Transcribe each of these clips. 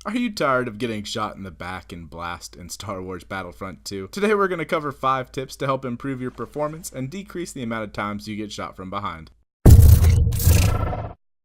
Are you tired of getting shot in the back in Blast in Star Wars Battlefront 2? Today we're going to cover 5 tips to help improve your performance and decrease the amount of times you get shot from behind.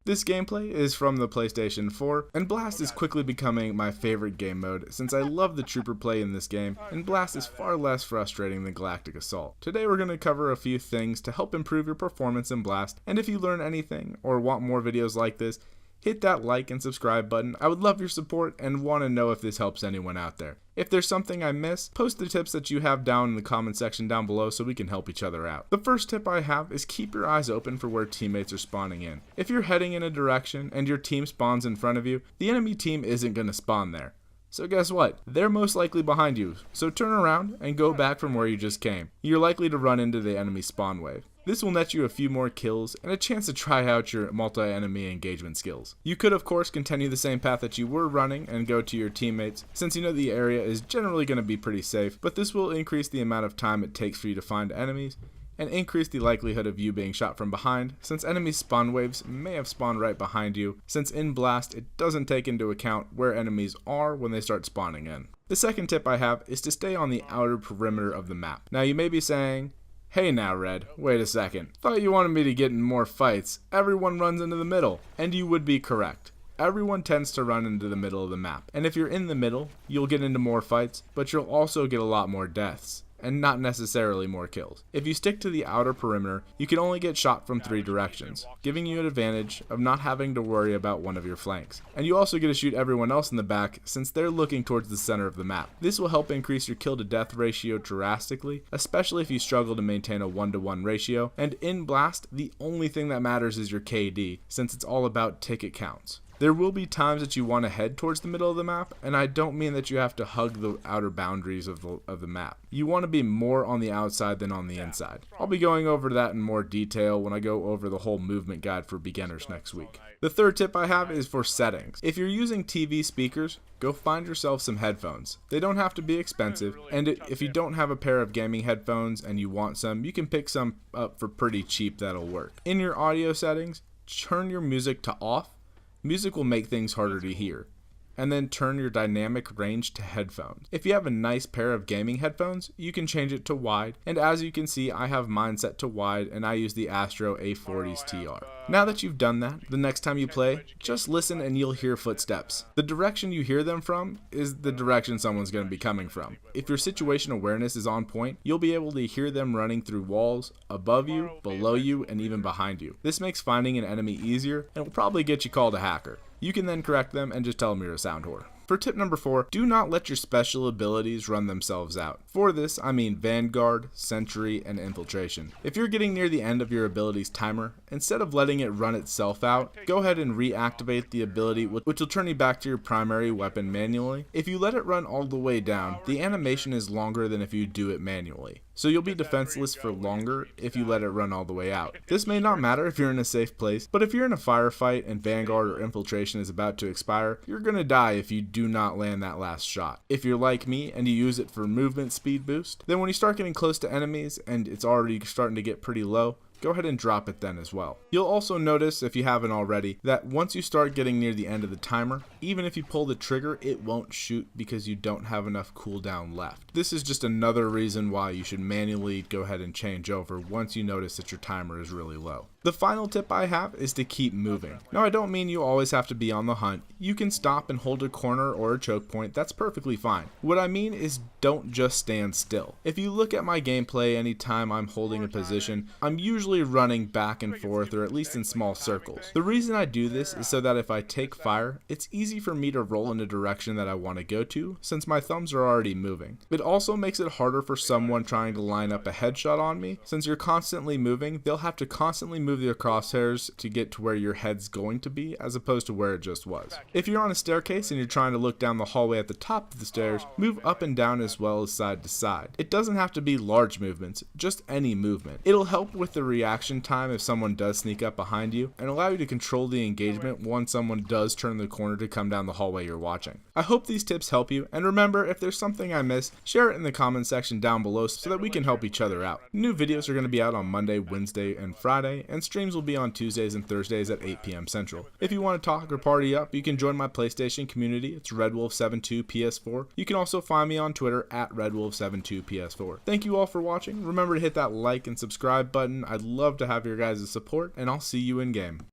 This gameplay is from the PlayStation 4, and Blast is quickly becoming my favorite game mode since I love the trooper play in this game, and Blast is far less frustrating than Galactic Assault. Today we're going to cover a few things to help improve your performance in Blast, and if you learn anything or want more videos like this, hit that like and subscribe button. I would love your support and want to know if this helps anyone out there. If there's something I missed, post the tips that you have down in the comment section down below so we can help each other out. The first tip I have is keep your eyes open for where teammates are spawning in. If you're heading in a direction and your team spawns in front of you, the enemy team isn't going to spawn there. So guess what? They're most likely behind you, so turn around and go back from where you just came. You're likely to run into the enemy spawn wave. This will net you a few more kills and a chance to try out your multi-enemy engagement skills. You could of course continue the same path that you were running and go to your teammates, since you know the area is generally going to be pretty safe, but this will increase the amount of time it takes for you to find enemies and increase the likelihood of you being shot from behind, since enemy spawn waves may have spawned right behind you, since in Blast it doesn't take into account where enemies are when they start spawning in. The second tip I have is to stay on the outer perimeter of the map. Now you may be saying, hey now Red, wait a second, thought you wanted me to get in more fights, everyone runs into the middle, and you would be correct. Everyone tends to run into the middle of the map, and if you're in the middle, you'll get into more fights, but you'll also get a lot more deaths, and not necessarily more kills. If you stick to the outer perimeter, you can only get shot from 3 directions, giving you an advantage of not having to worry about one of your flanks. And you also get to shoot everyone else in the back since they're looking towards the center of the map. This will help increase your kill to death ratio drastically, especially if you struggle to maintain a 1-to-1 ratio, and in Blast, the only thing that matters is your KD, since it's all about ticket counts. There will be times that you want to head towards the middle of the map, and I don't mean that you have to hug the outer boundaries of the map. You want to be more on the outside than on the inside. I'll be going over that in more detail when I go over the whole movement guide for beginners next week. The third tip I have is for settings. If you're using TV speakers, go find yourself some headphones. They don't have to be expensive, and if you don't have a pair of gaming headphones and you want some, you can pick some up for pretty cheap that'll work. In your audio settings, turn your music to off. Music will make things harder to hear. And then turn your dynamic range to headphones. If you have a nice pair of gaming headphones, you can change it to wide, and as you can see, I have mine set to wide and I use the Astro A40s TR. Now that you've done that, the next time you play, just listen and you'll hear footsteps. The direction you hear them from is the direction someone's going to be coming from. If your situation awareness is on point, you'll be able to hear them running through walls, above you, below you, and even behind you. This makes finding an enemy easier and will probably get you called a hacker. You can then correct them and just tell them you're a sound whore. For tip number 4, do not let your special abilities run themselves out. For this, I mean Vanguard, Sentry, and Infiltration. If you're getting near the end of your ability's timer, instead of letting it run itself out, go ahead and reactivate the ability, which will turn you back to your primary weapon manually. If you let it run all the way down, the animation is longer than if you do it manually. So you'll be defenseless for longer if you let it run all the way out. This may not matter if you're in a safe place, but if you're in a firefight and Vanguard or Infiltration is about to expire, you're gonna die if you do not land that last shot. If you're like me and you use it for movement speed boost, then when you start getting close to enemies and it's already starting to get pretty low, go ahead and drop it then as well. You'll also notice, if you haven't already, that once you start getting near the end of the timer, even if you pull the trigger, it won't shoot because you don't have enough cooldown left. This is just another reason why you should manually go ahead and change over once you notice that your timer is really low. The final tip I have is to keep moving. Now I don't mean you always have to be on the hunt. You can stop and hold a corner or a choke point, that's perfectly fine. What I mean is don't just stand still. If you look at my gameplay anytime I'm holding a position, I'm usually running back and forth or at least in small circles. The reason I do this is so that if I take fire, it's easy for me to roll in a direction that I want to go to since my thumbs are already moving. It also makes it harder for someone trying to line up a headshot on me. Since you're constantly moving, they'll have to constantly move their crosshairs to get to where your head's going to be as opposed to where it just was. If you're on a staircase and you're trying to look down the hallway at the top of the stairs, move up and down as well as side to side. It doesn't have to be large movements, just any movement. It'll help with the reaction time if someone does sneak up behind you, and allow you to control the engagement once someone does turn the corner to come down the hallway you're watching. I hope these tips help you, and remember, if there's something I missed, share it in the comment section down below so that we can help each other out. New videos are going to be out on Monday, Wednesday, and Friday, and streams will be on Tuesdays and Thursdays at 8 p.m. Central. If you want to talk or party up, you can join my PlayStation community. It's RedWolf72ps4. You can also find me on Twitter at RedWolf72ps4. Thank you all for watching. Remember to hit that like and subscribe button. I'd love to have your guys' support, and I'll see you in game.